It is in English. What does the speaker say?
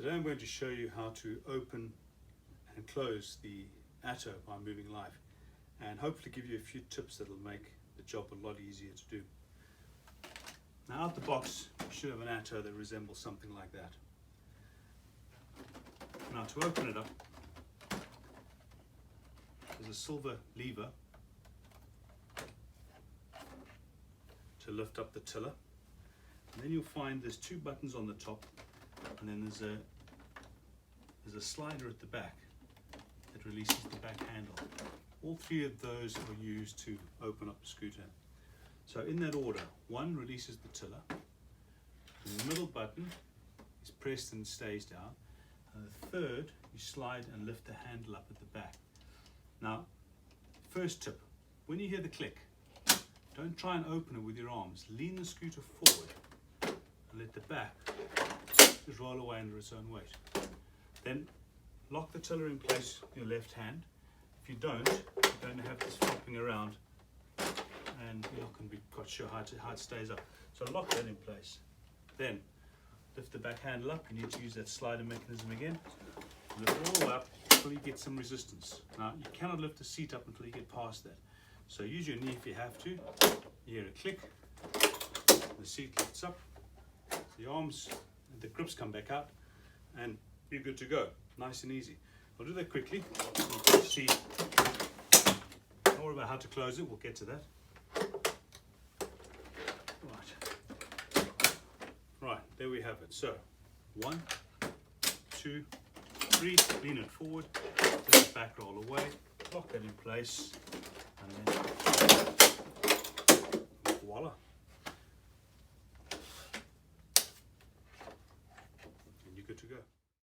Today I'm going to show you how to open and close the ATTO by Moving Life, and hopefully give you a few tips that will make the job a lot easier to do. Now out the box you should have an ATTO that resembles something like that. Now to open it up, there's a silver lever to lift up the tiller, and then you'll find there's two buttons on the top, and then there's a slider at the back that releases the back handle. All three of those are used to open up the scooter. So in that order, one releases the tiller, the middle button is pressed and stays down, and the third you slide and lift the handle up at the back. Now, first tip, when you hear the click, don't try and open it with your arms. Lean the scooter forward and let the back just roll away under its own weight. Then lock the tiller in place with your left hand. If you don't, you're going to have this flopping around and you're not going to be quite sure how it stays up. So lock that in place. Then lift the back handle up. You need to use that slider mechanism again. Lift it all the way up until you get some resistance. Now you cannot lift the seat up until you get past that. So use your knee if you have to. You hear a click, the seat lifts up, the arms, the grips come back out, and you're good to go. Nice and easy. I'll do that quickly. You can see more about how to close it. We'll get to that. Right, there we have it. So 1, 2, 3, lean it forward, let the back roll away, lock that in place,